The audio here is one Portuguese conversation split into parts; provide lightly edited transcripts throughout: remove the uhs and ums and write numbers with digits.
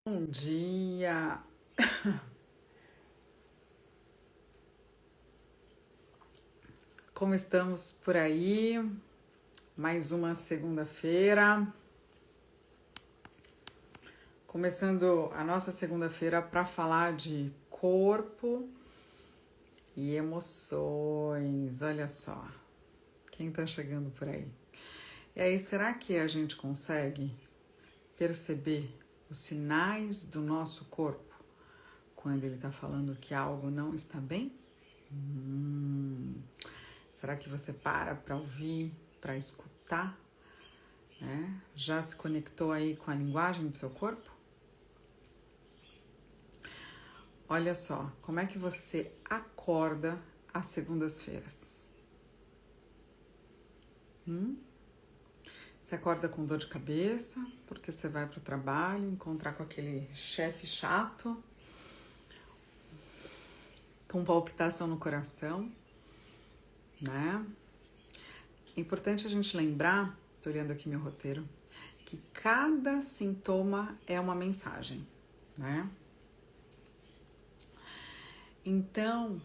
Bom dia! Como estamos por aí? Mais uma segunda-feira. Começando a nossa segunda-feira para falar de corpo e emoções. Olha só, quem tá chegando por aí? E aí, será que a gente consegue perceber os sinais do nosso corpo quando ele tá falando que algo não está bem? Será que você para ouvir, para escutar, né? Já se conectou aí com a linguagem do seu corpo? Olha só, como é que você acorda às segundas-feiras? Você acorda com dor de cabeça, porque você vai para o trabalho, encontrar com aquele chefe chato, com palpitação no coração, né? É importante a gente lembrar, tô olhando aqui meu roteiro, que cada sintoma é uma mensagem, né? Então,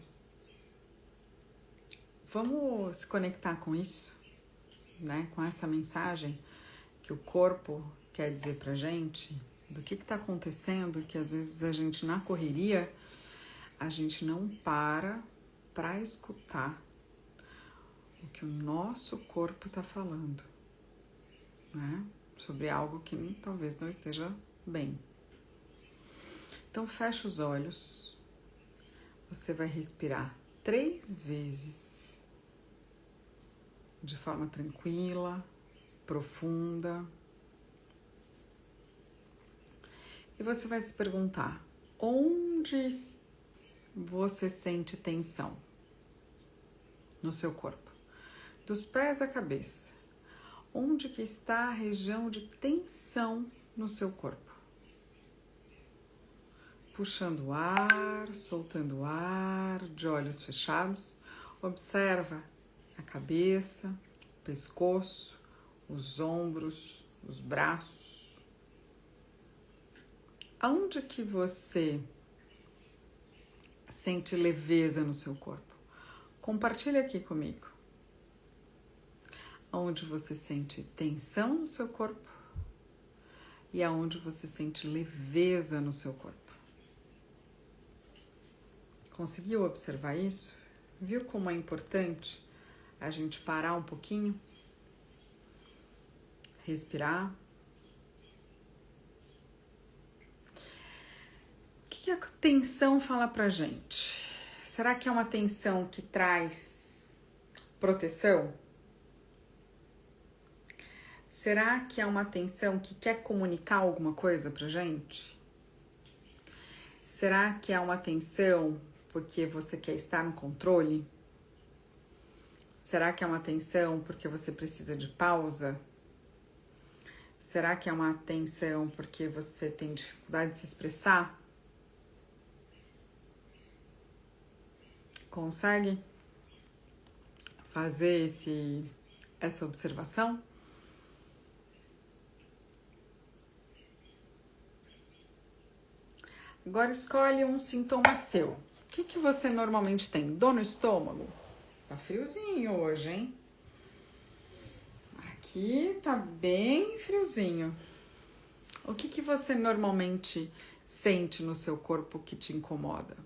vamos se conectar com isso, né? Com essa mensagem que o corpo quer dizer pra gente, do que tá acontecendo, que às vezes a gente na correria, a gente não para escutar o que o nosso corpo tá falando, né? Sobre algo que talvez não esteja bem. Então fecha os olhos, você vai respirar 3 vezes, de forma tranquila, profunda. E você vai se perguntar, onde você sente tensão no seu corpo? Dos pés à cabeça. Onde que está a região de tensão no seu corpo? Puxando o ar, soltando o ar, de olhos fechados. Observa a cabeça, o pescoço, os ombros, os braços. Aonde que você sente leveza no seu corpo? Compartilha aqui comigo. Aonde você sente tensão no seu corpo e aonde você sente leveza no seu corpo. Conseguiu observar isso? Viu como é importante a gente parar um pouquinho? Respirar. O que a tensão fala pra gente? Será que é uma tensão que traz proteção? Será que é uma tensão que quer comunicar alguma coisa pra gente? Será que é uma tensão porque você quer estar no controle? Será que é uma tensão porque você precisa de pausa? Será que é uma tensão porque você tem dificuldade de se expressar? Consegue fazer essa observação? Agora escolhe um sintoma seu. O que você normalmente tem? Dor no estômago? Tá friozinho hoje, hein? Aqui tá bem friozinho. O que você normalmente sente no seu corpo que te incomoda?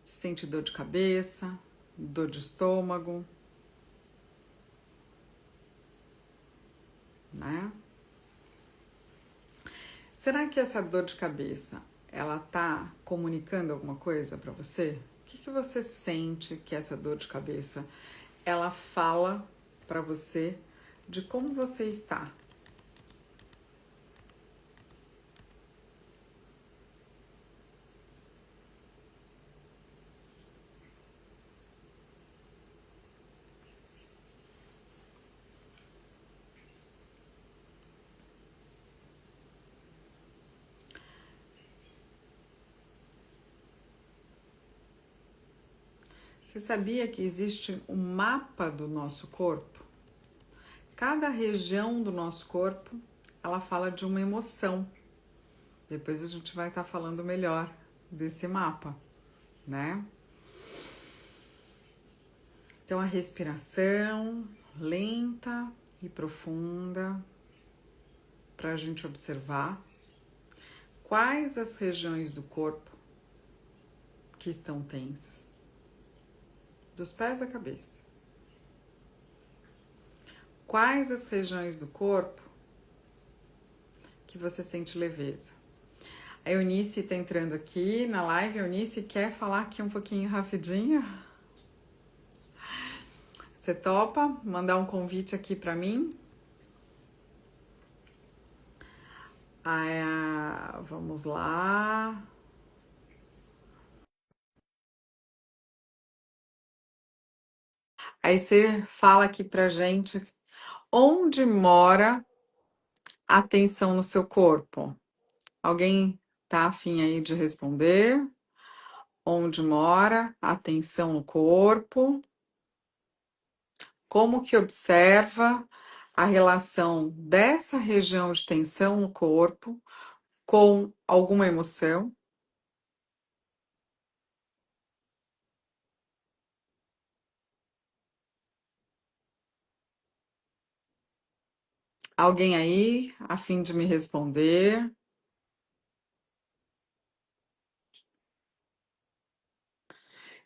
Sente dor de cabeça, dor de estômago, né? Será que essa dor de cabeça, ela tá comunicando alguma coisa pra você? O que você sente que essa dor de cabeça, ela fala pra você de como você está? Você sabia que existe um mapa do nosso corpo? Cada região do nosso corpo, ela fala de uma emoção. Depois a gente vai estar falando melhor desse mapa, né? Então a respiração lenta e profunda para a gente observar quais as regiões do corpo que estão tensas, dos pés à cabeça. Quais as regiões do corpo que você sente leveza? A Eunice está entrando aqui na live. A Eunice quer falar aqui um pouquinho rapidinho. Você topa mandar um convite aqui para mim? Vamos lá. Aí você fala aqui pra gente onde mora a tensão no seu corpo. Alguém tá afim aí de responder? Onde mora a tensão no corpo? Como que observa a relação dessa região de tensão no corpo com alguma emoção? Alguém aí a fim de me responder?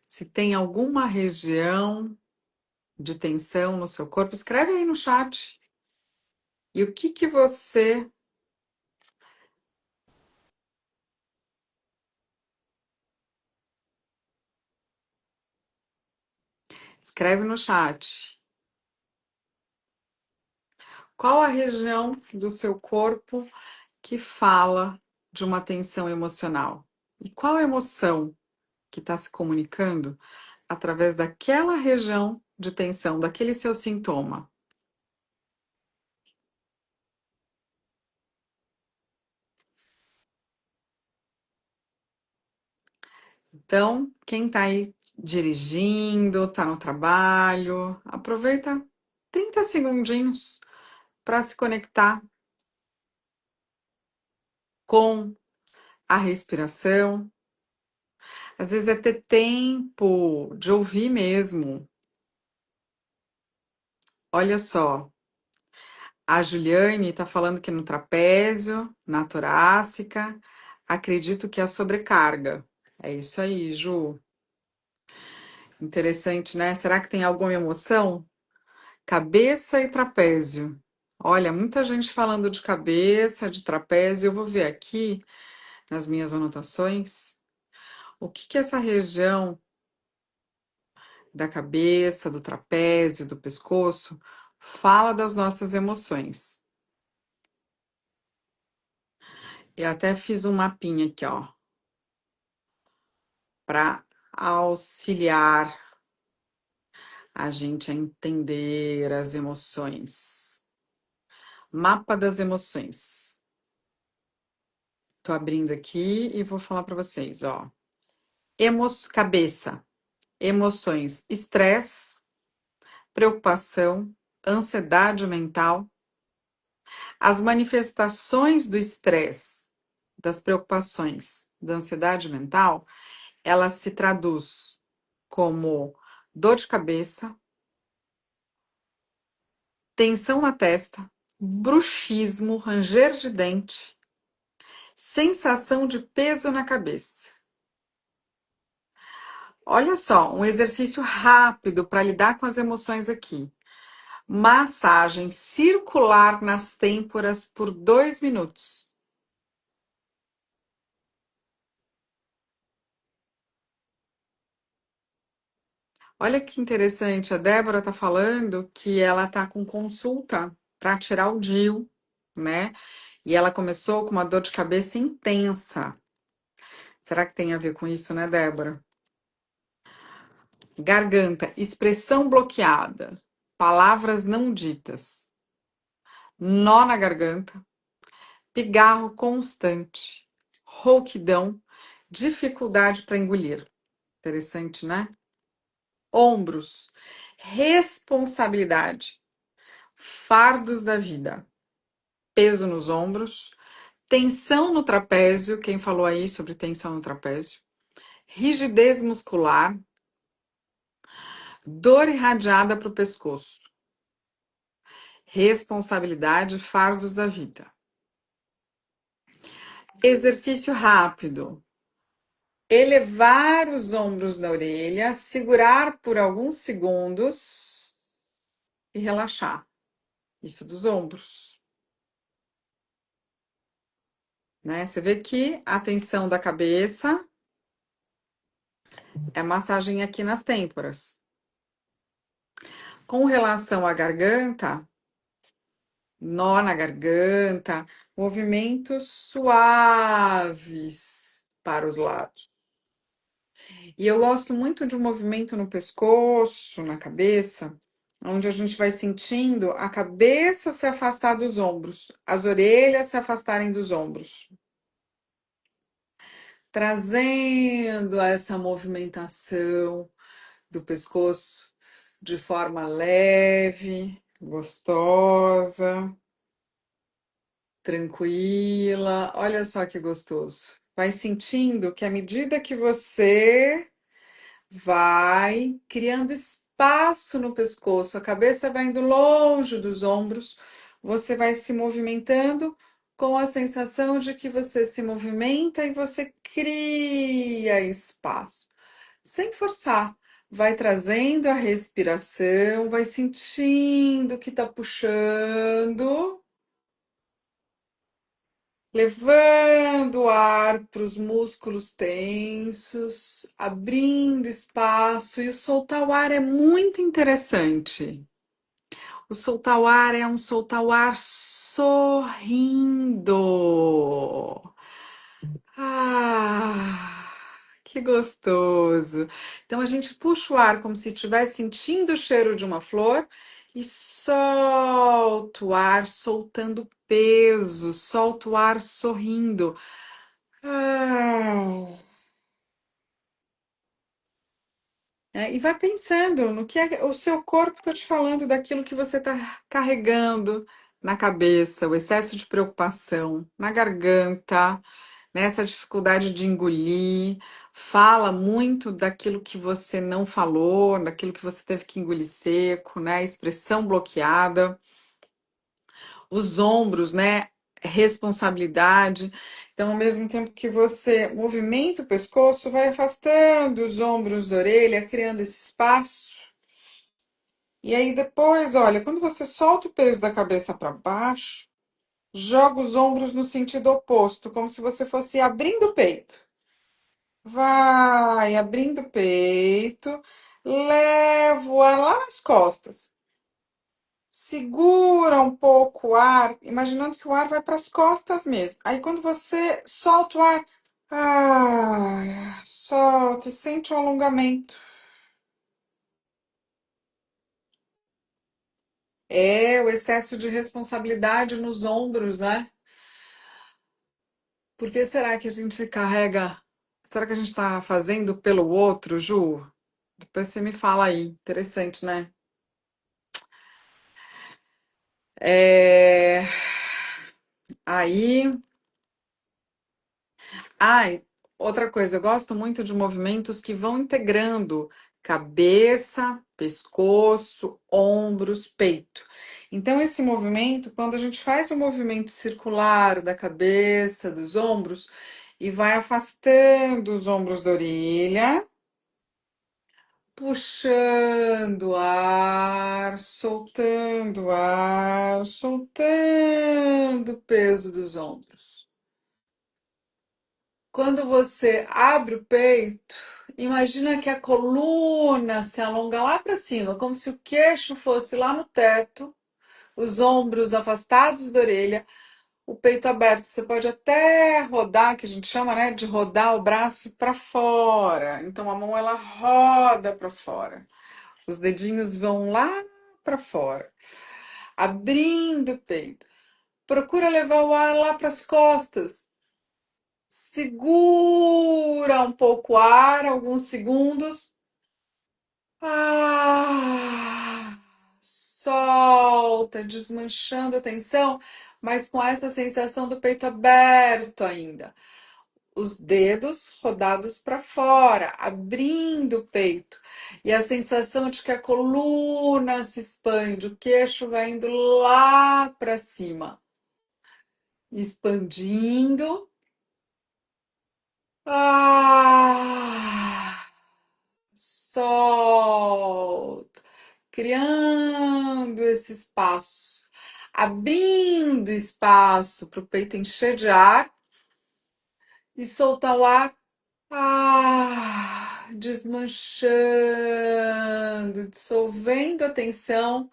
Se tem alguma região de tensão no seu corpo, escreve aí no chat. E o que que você escreve no chat? Qual a região do seu corpo que fala de uma tensão emocional? E qual emoção que está se comunicando através daquela região de tensão, daquele seu sintoma? Então, quem está aí dirigindo, está no trabalho, aproveita 30 segundinhos para se conectar com a respiração. Às vezes é ter tempo de ouvir mesmo. Olha só, a Juliane está falando que no trapézio, na torácica, acredito que é a sobrecarga. É isso aí, Ju. Interessante, né? Será que tem alguma emoção? Cabeça e trapézio. Olha, muita gente falando de cabeça, de trapézio. Eu vou ver aqui nas minhas anotações o que que essa região da cabeça, do trapézio, do pescoço fala das nossas emoções. Eu até fiz um mapinha aqui, ó, para auxiliar a gente a entender as emoções. Mapa das emoções. Tô abrindo aqui e vou falar para vocês, ó. Cabeça, emoções, estresse, preocupação, ansiedade mental. As manifestações do estresse, das preocupações, da ansiedade mental, ela se traduz como dor de cabeça, tensão na testa, bruxismo, ranger de dente, sensação de peso na cabeça. Olha só, um exercício rápido para lidar com as emoções aqui. Massagem circular nas têmporas por 2 minutos. Olha que interessante, a Débora está falando que ela está com consulta para tirar o DIU, né? E ela começou com uma dor de cabeça intensa. Será que tem a ver com isso, né, Débora? Garganta, expressão bloqueada, palavras não ditas, nó na garganta, pigarro constante, rouquidão, dificuldade para engolir. Interessante, né? Ombros, responsabilidade, fardos da vida, peso nos ombros, Tensão no trapézio, quem falou aí sobre tensão no trapézio? Rigidez muscular, dor irradiada para o pescoço, responsabilidade, fardos da vida. Exercício rápido. Elevar os ombros da orelha, segurar por alguns segundos e relaxar. Isso dos ombros, né? Você vê que a tensão da cabeça é massagem aqui nas têmporas. Com relação à garganta, nó na garganta, movimentos suaves para os lados. E eu gosto muito de um movimento no pescoço, na cabeça, onde a gente vai sentindo a cabeça se afastar dos ombros, as orelhas se afastarem dos ombros, trazendo essa movimentação do pescoço de forma leve, gostosa, tranquila. Olha só que gostoso. Vai sentindo que à medida que você vai criando espaço no pescoço, a cabeça vai indo longe dos ombros, você vai se movimentando com a sensação de que você se movimenta e você cria espaço, sem forçar. Vai trazendo a respiração, vai sentindo que está puxando, levando o ar para os músculos tensos, abrindo espaço, e o soltar o ar é muito interessante. O soltar o ar é um soltar o ar sorrindo. Ah, que gostoso. Então a gente puxa o ar como se estivesse sentindo o cheiro de uma flor e solta o ar, soltando peso, solta o ar sorrindo. Ah. E vai pensando no que o seu corpo está te falando daquilo que você está carregando na cabeça, o excesso de preocupação, na garganta, nessa dificuldade de engolir. Fala muito daquilo que você não falou, daquilo que você teve que engolir seco, né? Expressão bloqueada. Os ombros, né? Responsabilidade. Então, ao mesmo tempo que você movimenta o pescoço, vai afastando os ombros da orelha, criando esse espaço. E aí depois, olha, quando você solta o peso da cabeça para baixo, joga os ombros no sentido oposto, como se você fosse abrindo o peito. Vai abrindo o peito, leva o ar lá nas costas. Segura um pouco o ar, imaginando que o ar vai para as costas mesmo. Aí quando você solta o ar, solta e sente o alongamento. É o excesso de responsabilidade nos ombros, né? Por que será que a gente carrega? Será que a gente está fazendo pelo outro, Ju? Depois você me fala aí. Interessante, né? É... Aí. Ai, outra coisa, eu gosto muito de movimentos que vão integrando cabeça, pescoço, ombros, peito. Então, esse movimento, quando a gente faz o movimento circular da cabeça, dos ombros, e vai afastando os ombros da orelha, puxando ar, soltando o peso dos ombros. Quando você abre o peito, imagina que a coluna se alonga lá para cima, como se o queixo fosse lá no teto, os ombros afastados da orelha, o peito aberto. Você pode até rodar, que a gente chama, né, de rodar o braço para fora. Então a mão ela roda para fora. Os dedinhos vão lá para fora, abrindo o peito. Procura levar o ar lá para as costas. Segura um pouco o ar, alguns segundos. Ah, solta, desmanchando a tensão, mas com essa sensação do peito aberto ainda. Os dedos rodados para fora, abrindo o peito. E a sensação de que a coluna se expande, o queixo vai indo lá para cima, expandindo. Ah, solta, criando esse espaço, abrindo espaço para o peito encher de ar e soltar o ar. Desmanchando, dissolvendo a tensão.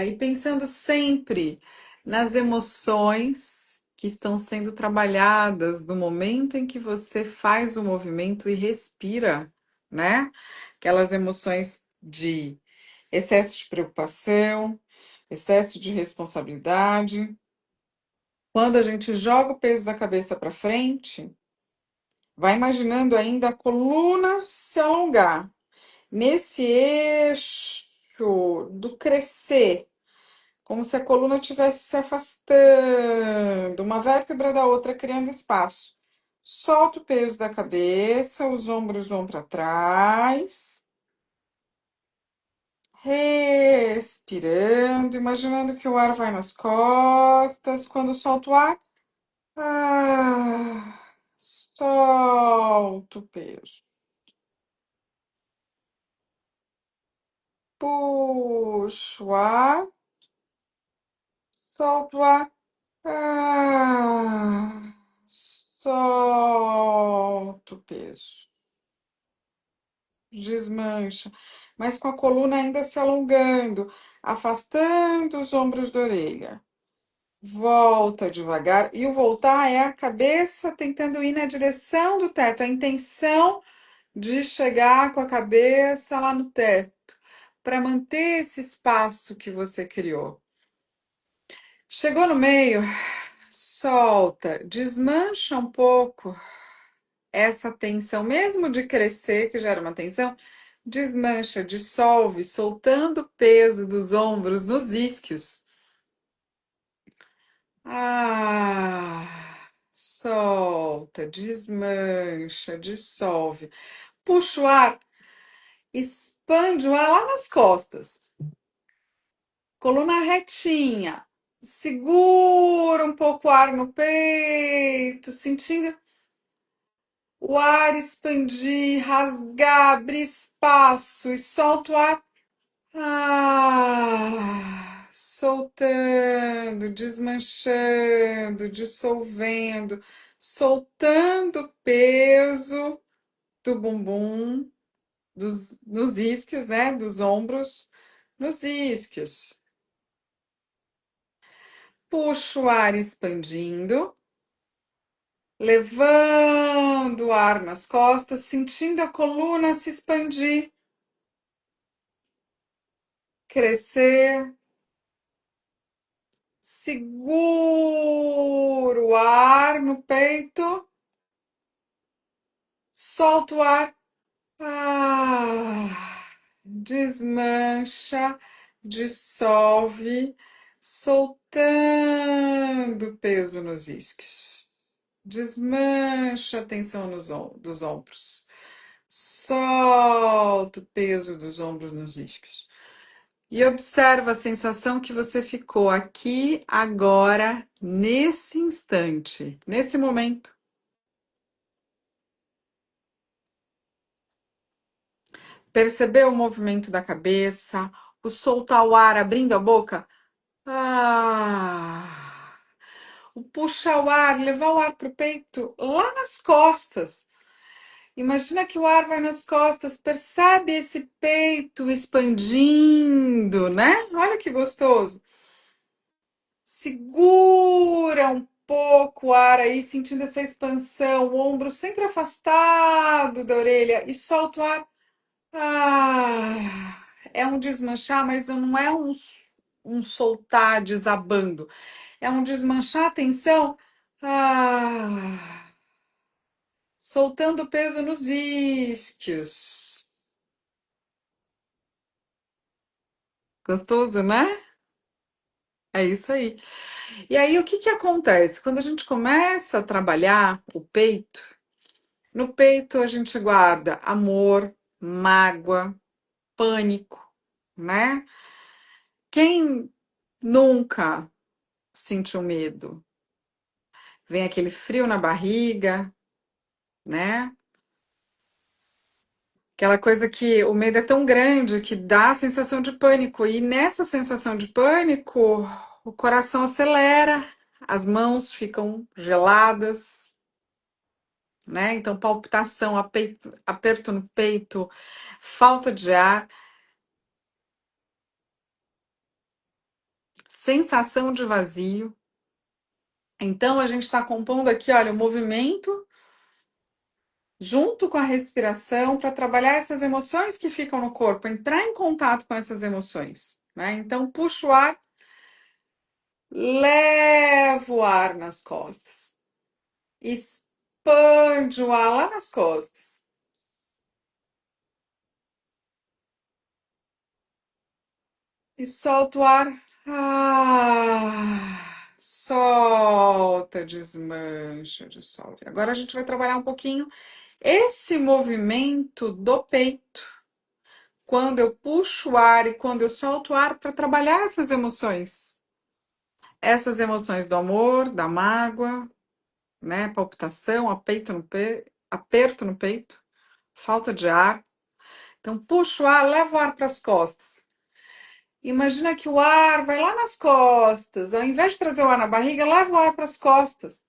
E pensando sempre nas emoções que estão sendo trabalhadas no momento em que você faz o movimento e respira, né? Aquelas emoções de excesso de preocupação, excesso de responsabilidade. Quando a gente joga o peso da cabeça para frente, vai imaginando ainda a coluna se alongar. Nesse eixo do crescer, como se a coluna estivesse se afastando, uma vértebra da outra, criando espaço. Solta o peso da cabeça, os ombros vão para trás. Respirando, imaginando que o ar vai nas costas. Quando solta o ar, solta o peso. Puxa o ar, solta o ar. Solta o peso. Desmancha. Mas com a coluna ainda se alongando, afastando os ombros da orelha. Volta devagar. E o voltar é a cabeça tentando ir na direção do teto. A intenção de chegar com a cabeça lá no teto. Para manter esse espaço que você criou. Chegou no meio, solta, desmancha um pouco essa tensão, mesmo de crescer, que gera uma tensão, desmancha, dissolve, soltando o peso dos ombros nos isquios. Solta, desmancha, dissolve. Puxa o ar, expande o ar lá nas costas. Coluna retinha. Segura um pouco o ar no peito, sentindo o ar expandir, rasgar, abrir espaço e solta o ar. Soltando, desmanchando, dissolvendo, soltando o peso do bumbum, nos isquios, né? Dos ombros, nos isquios. Puxa o ar expandindo, levando o ar nas costas, sentindo a coluna se expandir, crescer. Segura o ar no peito, solta o ar. Desmancha, dissolve, soltando o peso nos isquios. Desmancha a tensão dos ombros. Solta o peso dos ombros nos isquios. E observa a sensação que você ficou aqui, agora, nesse instante, nesse momento. Percebeu o movimento da cabeça, o soltar o ar abrindo a boca? O puxar o ar, levar o ar para o peito, lá nas costas. Imagina que o ar vai nas costas, percebe esse peito expandindo, né? Olha que gostoso. Segura um pouco o ar aí, sentindo essa expansão, o ombro sempre afastado da orelha e solta o ar. É um desmanchar, mas não é um soltar desabando. É um desmanchar a tensão. Soltando o peso nos isquios. Gostoso, né? É isso aí. E aí, o que que acontece? Quando a gente começa a trabalhar o peito, no peito a gente guarda amor, mágoa, pânico, né? Quem nunca sentiu medo? Vem aquele frio na barriga, né? Aquela coisa que o medo é tão grande que dá a sensação de pânico. E nessa sensação de pânico, o coração acelera, as mãos ficam geladas, né? Então, palpitação, aperto no peito, falta de ar, sensação de vazio. Então, a gente está compondo aqui, olha, o movimento junto com a respiração para trabalhar essas emoções que ficam no corpo, entrar em contato com essas emoções, né? Então, puxa o ar, leva o ar nas costas, expande o ar lá nas costas e solta o ar. Solta, desmancha, dissolve. Agora a gente vai trabalhar um pouquinho esse movimento do peito, quando eu puxo o ar e quando eu solto o ar para trabalhar essas emoções. Essas emoções do amor, da mágoa, né? Palpitação, aperto no peito, falta de ar. Então, puxo o ar, levo o ar para as costas. Imagina que o ar vai lá nas costas. Ao invés de trazer o ar na barriga, leva o ar para as costas.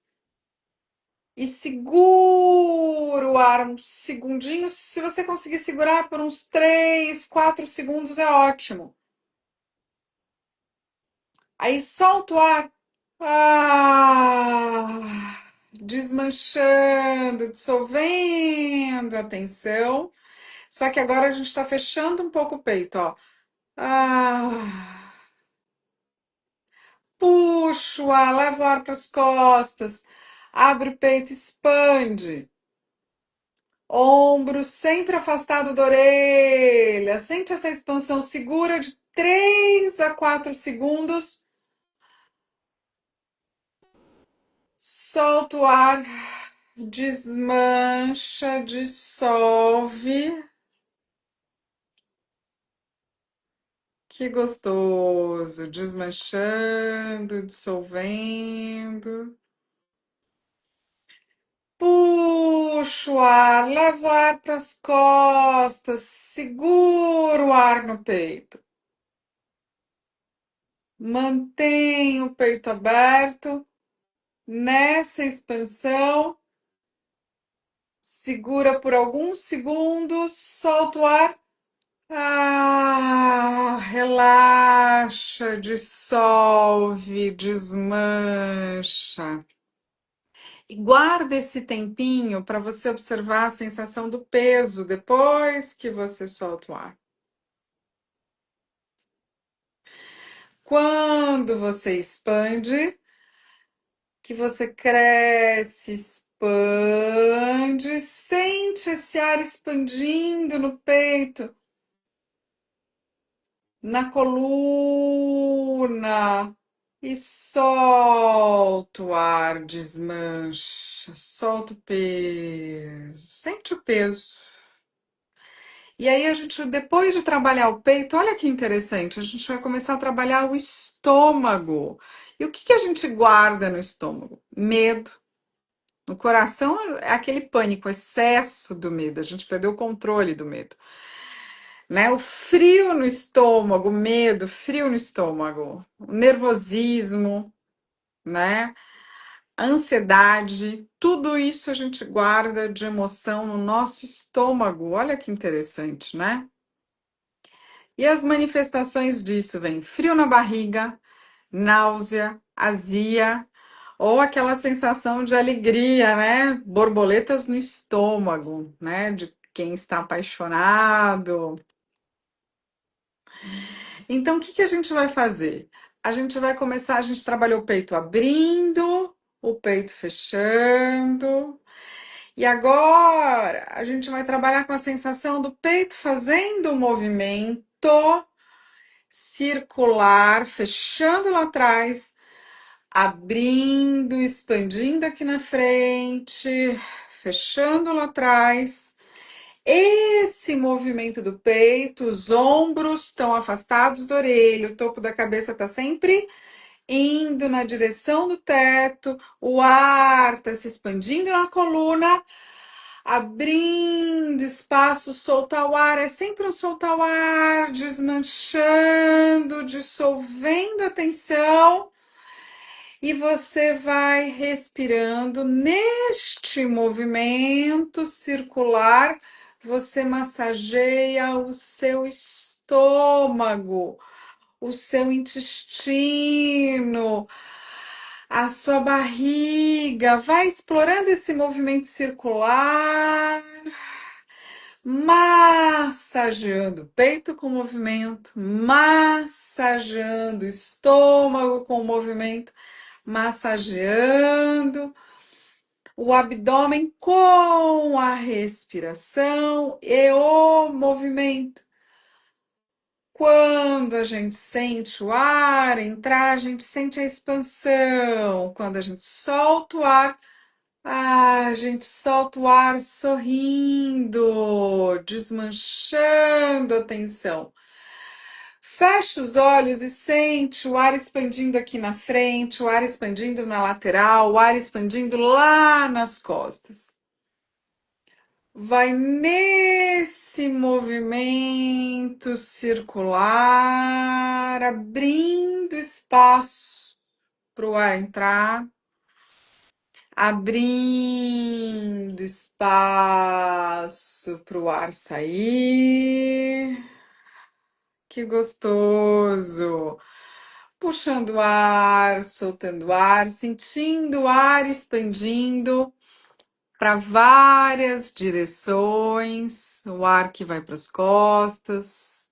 E segura o ar uns segundinhos. Se você conseguir segurar por uns 3, 4 segundos, é ótimo. Aí solta o ar. Desmanchando, dissolvendo a tensão. Só que agora a gente está fechando um pouco o peito, ó. Ah, puxa o ar, leva o ar para as costas. Abre o peito, expande. Ombro sempre afastado da orelha. Sente essa expansão, segura de 3 a 4 segundos. Solta o ar, desmancha, dissolve. Que gostoso, desmanchando, dissolvendo. Puxa o ar, leva o ar para as costas, segura o ar no peito. Mantém o peito aberto nessa expansão. Segura por alguns segundos, solta o ar. Relaxa, dissolve, desmancha. E guarda esse tempinho para você observar a sensação do peso depois que você solta o ar. Quando você expande, que você cresce, expande, sente esse ar expandindo no peito, na coluna. E solta o ar, desmancha, solta o peso, sente o peso. E aí a gente, depois de trabalhar o peito, olha que interessante, a gente vai começar a trabalhar o estômago. E o que que a gente guarda no estômago? Medo. No coração é aquele pânico, excesso do medo, a gente perdeu o controle do medo, né? O frio no estômago, medo, frio no estômago, o nervosismo, né? A ansiedade, tudo isso a gente guarda de emoção no nosso estômago. Olha que interessante, né? E as manifestações disso vêm frio na barriga, náusea, azia, ou aquela sensação de alegria, né? Borboletas no estômago, né? De quem está apaixonado. Então, o que que a gente vai fazer? A gente vai começar, a gente trabalhou o peito abrindo, o peito fechando. E agora a gente vai trabalhar com a sensação do peito fazendo o movimento circular, fechando lá atrás, abrindo, expandindo aqui na frente, fechando lá atrás. Esse movimento do peito, os ombros estão afastados da orelha, o topo da cabeça está sempre indo na direção do teto, o ar está se expandindo na coluna, abrindo espaço, soltar o ar, é sempre um soltar o ar, desmanchando, dissolvendo a tensão. E você vai respirando neste movimento circular, você massageia o seu estômago, o seu intestino, a sua barriga, vai explorando esse movimento circular, massageando o peito com movimento, massageando o estômago com movimento, massageando o abdômen com a respiração e o movimento. Quando a gente sente o ar entrar, a gente sente a expansão. Quando a gente solta o ar, a gente solta o ar sorrindo, desmanchando a tensão. Fecha os olhos e sente o ar expandindo aqui na frente, o ar expandindo na lateral, o ar expandindo lá nas costas. Vai nesse movimento circular, abrindo espaço para o ar entrar, abrindo espaço para o ar sair. Que gostoso! Puxando o ar, soltando o ar, sentindo o ar expandindo para várias direções, o ar que vai para as costas,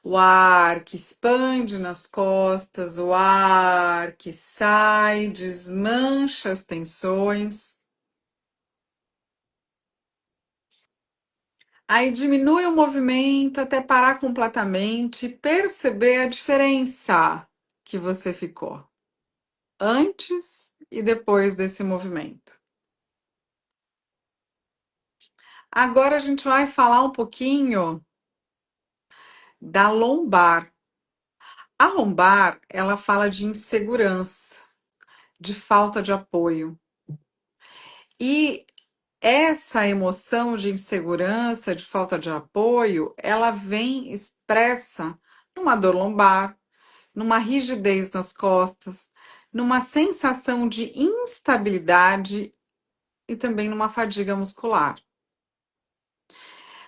o ar que expande nas costas, o ar que sai, desmancha as tensões. Aí diminui o movimento até parar completamente e perceber a diferença que você ficou antes e depois desse movimento. Agora a gente vai falar um pouquinho da lombar. A lombar, ela fala de insegurança, de falta de apoio. E essa emoção de insegurança, de falta de apoio, ela vem expressa numa dor lombar, numa rigidez nas costas, numa sensação de instabilidade e também numa fadiga muscular.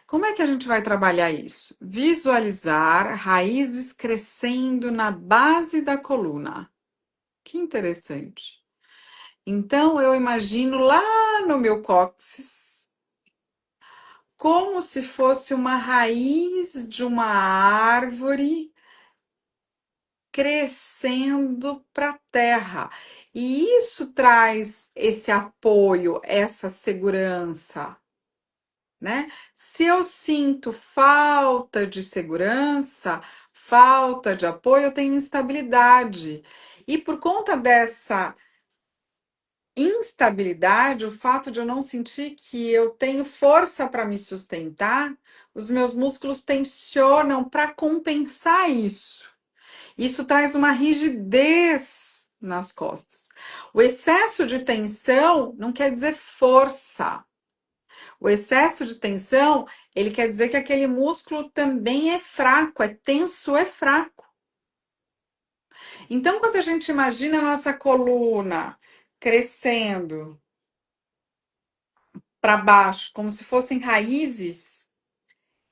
Como é que a gente vai trabalhar isso? Visualizar raízes crescendo na base da coluna. Que interessante. Então, eu imagino lá no meu cóccix, como se fosse uma raiz de uma árvore crescendo para a terra. E isso traz esse apoio, essa segurança, né? Se eu sinto falta de segurança, falta de apoio, eu tenho instabilidade. E por conta dessa instabilidade, o fato de eu não sentir que eu tenho força para me sustentar, os meus músculos tensionam para compensar isso. Isso traz uma rigidez nas costas. O excesso de tensão não quer dizer força. O excesso de tensão, ele quer dizer que aquele músculo também é fraco, é tenso, é fraco. Então, quando a gente imagina a nossa coluna crescendo para baixo, como se fossem raízes,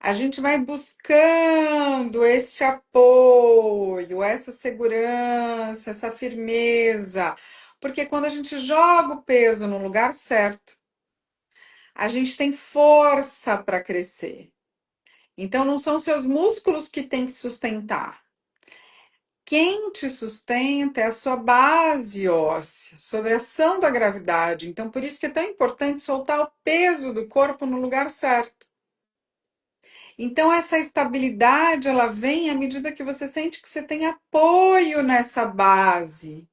a gente vai buscando esse apoio, essa segurança, essa firmeza, porque quando a gente joga o peso no lugar certo, a gente tem força para crescer. Então, não são seus músculos que têm que sustentar. Quem te sustenta é a sua base óssea, sobre a ação da gravidade. Então, por isso que é tão importante soltar o peso do corpo no lugar certo. Então, essa estabilidade, ela vem à medida que você sente que você tem apoio nessa base,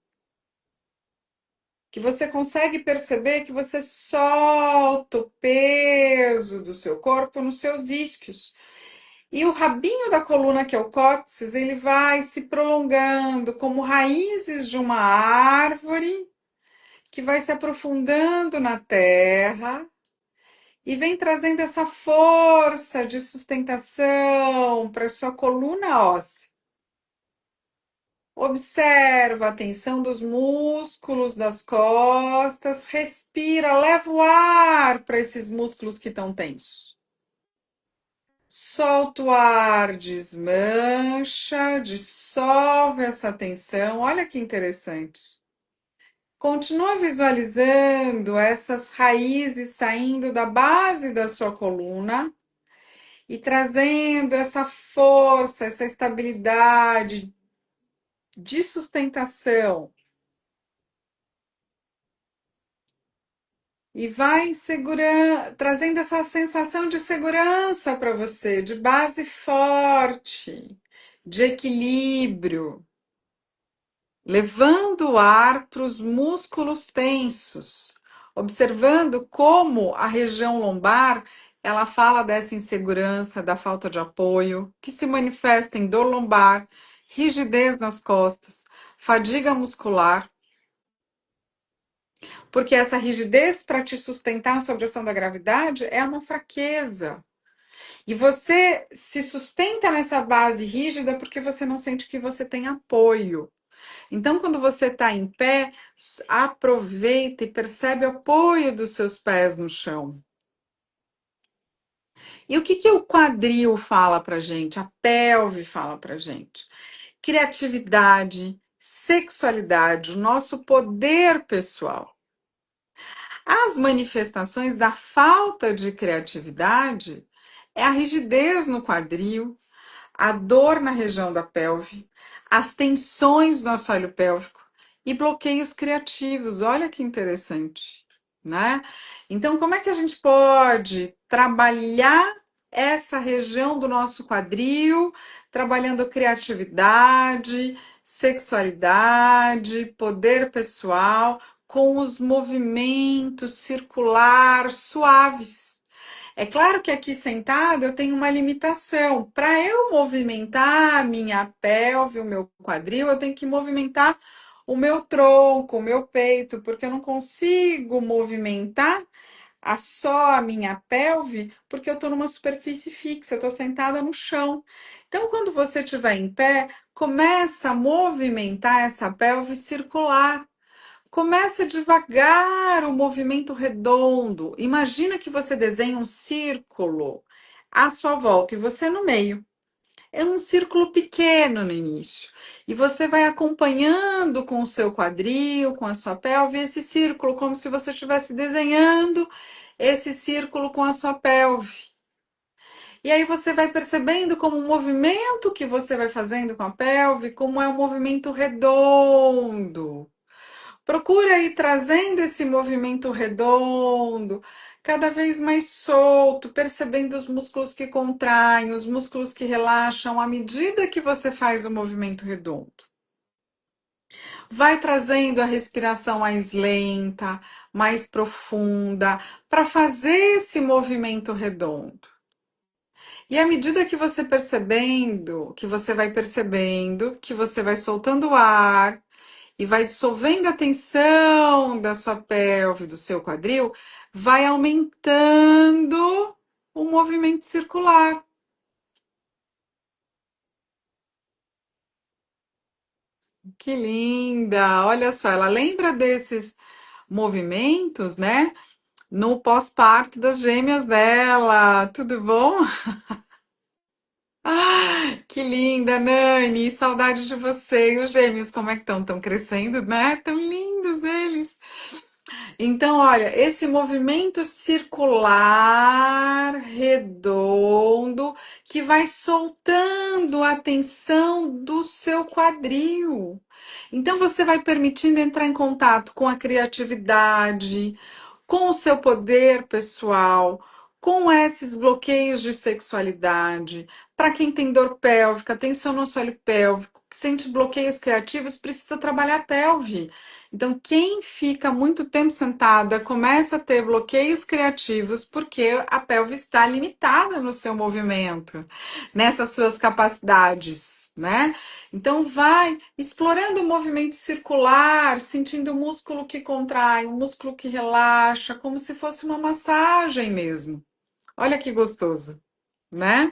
que você consegue perceber que você solta o peso do seu corpo nos seus isquios. E o rabinho da coluna, que é o cóccix, ele vai se prolongando como raízes de uma árvore que vai se aprofundando na terra e vem trazendo essa força de sustentação para a sua coluna óssea. Observa a tensão dos músculos das costas, respira, leva o ar para esses músculos que estão tensos. Solta o ar, desmancha, dissolve essa tensão. Olha que interessante. Continua visualizando essas raízes saindo da base da sua coluna e trazendo essa força, essa estabilidade de sustentação. E vai segurando, trazendo essa sensação de segurança para você, de base forte, de equilíbrio, levando o ar para os músculos tensos, observando como a região lombar, ela fala dessa insegurança, da falta de apoio, que se manifesta em dor lombar, rigidez nas costas, fadiga muscular, porque essa rigidez para te sustentar sob a ação da gravidade é uma fraqueza. E você se sustenta nessa base rígida porque você não sente que você tem apoio. Então, quando você está em pé, aproveita e percebe o apoio dos seus pés no chão. E o que, que o quadril fala para gente? A pelve fala para gente? Criatividade, sexualidade, o nosso poder pessoal. As manifestações da falta de criatividade é a rigidez no quadril, a dor na região da pelve, as tensões no assoalho pélvico e bloqueios criativos. Olha que interessante, né? Então, como é que a gente pode trabalhar essa região do nosso quadril, trabalhando criatividade, sexualidade, poder pessoal, com os movimentos circular suaves? É claro que aqui sentado eu tenho uma limitação. Para eu movimentar a minha pelve, o meu quadril, eu tenho que movimentar o meu tronco, o meu peito, porque eu não consigo movimentar só a minha pelve, porque eu estou numa superfície fixa, eu estou sentada no chão. Então, quando você estiver em pé, começa a movimentar essa pelve circular. Começa devagar o movimento redondo. Imagina que você desenha um círculo à sua volta e você no meio. É um círculo pequeno no início. E você vai acompanhando com o seu quadril, com a sua pelve, esse círculo, como se você estivesse desenhando esse círculo com a sua pelve. E aí você vai percebendo como o movimento que você vai fazendo com a pelve, como é um movimento redondo. Procura ir trazendo esse movimento redondo, cada vez mais solto, percebendo os músculos que contraem, os músculos que relaxam à medida que você faz o movimento redondo. Vai trazendo a respiração mais lenta, mais profunda, para fazer esse movimento redondo. E à medida que você percebendo, que você vai percebendo, que você vai soltando o ar, e vai dissolvendo a tensão da sua pelve, do seu quadril, vai aumentando o movimento circular. Que linda! Olha só, ela lembra desses movimentos, né? No pós-parto das gêmeas dela. Tudo bom? Ah, que linda, Nani! Saudade de você. E os gêmeos, como é que estão? Estão crescendo, né? Tão lindos eles. Então, olha, esse movimento circular, redondo, que vai soltando a tensão do seu quadril. Então, você vai permitindo entrar em contato com a criatividade, com o seu poder pessoal, com esses bloqueios de sexualidade. Para quem tem dor pélvica, tensão no assoalho pélvico, que sente bloqueios criativos, precisa trabalhar a pelve. Então, quem fica muito tempo sentada começa a ter bloqueios criativos porque a pelve está limitada no seu movimento, nessas suas capacidades, né? Então, vai explorando o movimento circular, sentindo o músculo que contrai, o músculo que relaxa, como se fosse uma massagem mesmo. Olha que gostoso, né?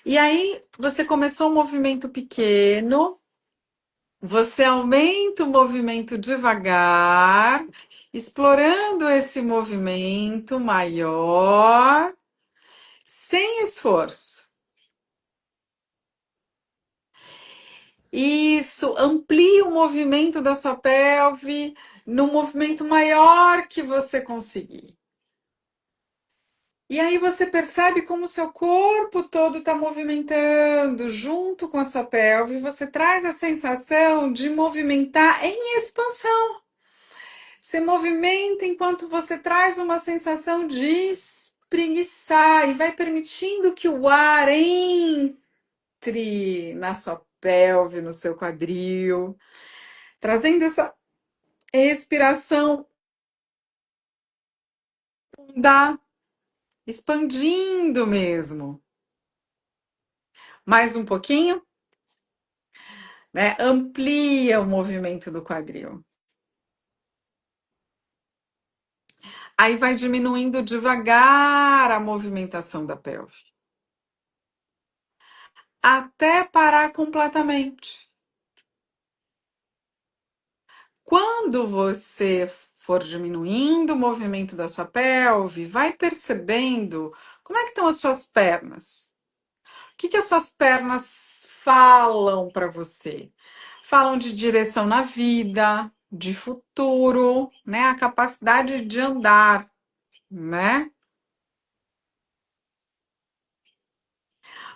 E aí, você começou um movimento pequeno, você aumenta o movimento devagar, explorando esse movimento maior, sem esforço. Isso, amplie o movimento da sua pelve no movimento maior que você conseguir. E aí você percebe como o seu corpo todo está movimentando junto com a sua pelve. Você traz a sensação de movimentar em expansão. Você movimenta enquanto você traz uma sensação de espreguiçar e vai permitindo que o ar entre na sua pelve, no seu quadril, trazendo essa respiração da expandindo mesmo. Mais um pouquinho, né? Amplia o movimento do quadril. Aí vai diminuindo devagar a movimentação da pelve, até parar completamente. Quando você for diminuindo o movimento da sua pelve, vai percebendo como é que estão as suas pernas. O que as suas pernas falam para você? Falam de direção na vida, de futuro, né? A capacidade de andar, né?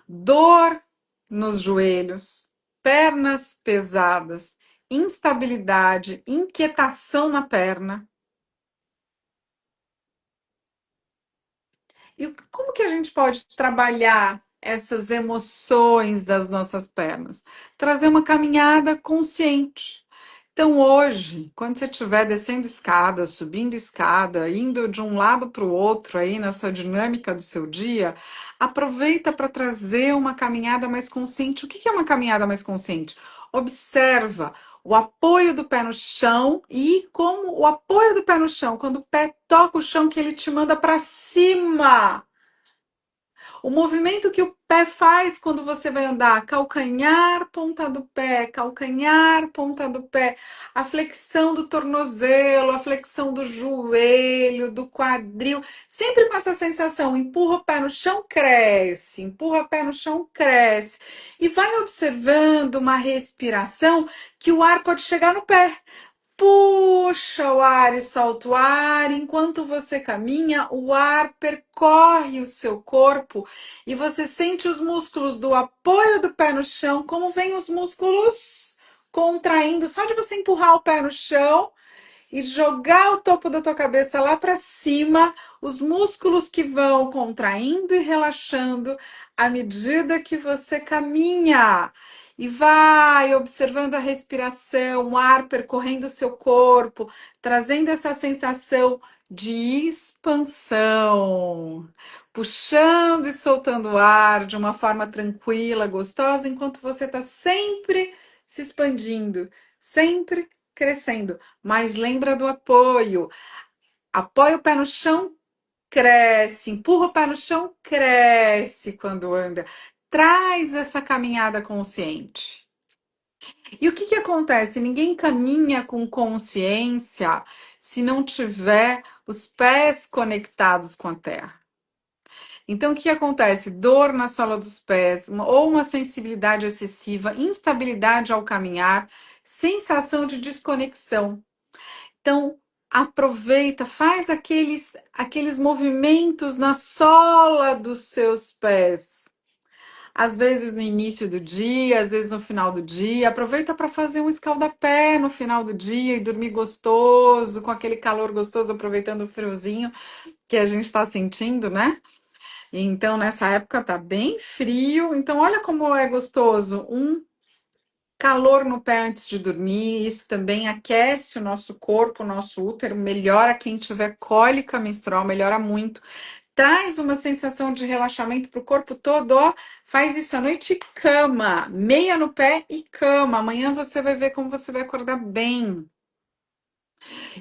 Dor nos joelhos, pernas pesadas, instabilidade, inquietação na perna. E como que a gente pode trabalhar essas emoções das nossas pernas? Trazer uma caminhada consciente. Então, hoje, quando você estiver descendo escada, subindo escada, indo de um lado para o outro aí na sua dinâmica do seu dia, aproveita para trazer uma caminhada mais consciente. O que é uma caminhada mais consciente? Observa o apoio do pé no chão e como o apoio do pé no chão, quando o pé toca o chão, que ele te manda para cima. O movimento que o pé faz quando você vai andar, calcanhar, ponta do pé, calcanhar, ponta do pé, a flexão do tornozelo, a flexão do joelho, do quadril, sempre com essa sensação, empurra o pé no chão, cresce, empurra o pé no chão, cresce. E vai observando uma respiração que o ar pode chegar no pé. Puxa o ar e solta o ar. Enquanto você caminha, o ar percorre o seu corpo e você sente os músculos do apoio do pé no chão, como vem os músculos contraindo, só de você empurrar o pé no chão e jogar o topo da tua cabeça lá para cima, os músculos que vão contraindo e relaxando à medida que você caminha. E vai observando a respiração, o ar percorrendo o seu corpo, trazendo essa sensação de expansão, puxando e soltando o ar de uma forma tranquila, gostosa, enquanto você está sempre se expandindo, sempre crescendo. Mas lembra do apoio. Apoia o pé no chão, cresce. Empurra o pé no chão, cresce quando anda. Traz essa caminhada consciente. E o que acontece? Ninguém caminha com consciência se não tiver os pés conectados com a terra. Então, o que acontece? Dor na sola dos pés, ou uma sensibilidade excessiva, instabilidade ao caminhar, sensação de desconexão. Então, aproveita, faz aqueles movimentos na sola dos seus pés. às vezes no início do dia, às vezes no final do dia. Aproveita para fazer um escaldapé no final do dia e dormir gostoso, com aquele calor gostoso, aproveitando o friozinho que a gente está sentindo, né? Então, nessa época tá bem frio. Então, olha como é gostoso. Um calor no pé antes de dormir. Isso também aquece o nosso corpo, o nosso útero, melhora quem tiver cólica menstrual, melhora muito. Traz uma sensação de relaxamento para o corpo todo, ó. Faz isso à noite e cama. Meia no pé e cama. Amanhã você vai ver como você vai acordar bem.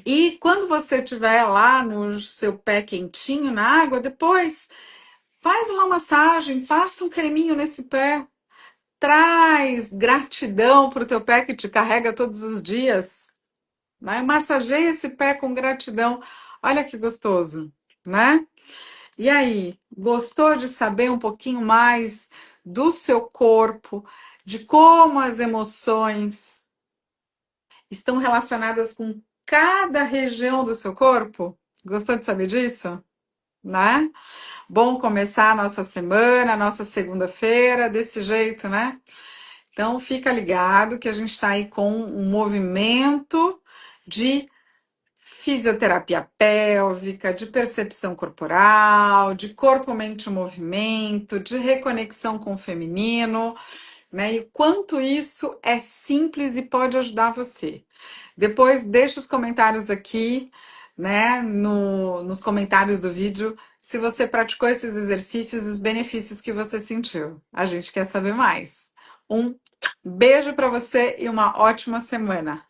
E quando você estiver lá no seu pé quentinho na água, depois faz uma massagem, passa um creminho nesse pé. Traz gratidão para o teu pé que te carrega todos os dias. Né? Massageia esse pé com gratidão. Olha que gostoso, né? E aí, gostou de saber um pouquinho mais do seu corpo, de como as emoções estão relacionadas com cada região do seu corpo? Gostou de saber disso? Né? Bom começar a nossa semana, a nossa segunda-feira, desse jeito, né? Então, fica ligado que a gente está aí com um movimento de fisioterapia pélvica, de percepção corporal, de corpo-mente em movimento, de reconexão com o feminino, né? E quanto isso é simples e pode ajudar você. Depois, deixa os comentários aqui, né, nos comentários do vídeo, se você praticou esses exercícios e os benefícios que você sentiu. A gente quer saber mais. Um beijo para você e uma ótima semana.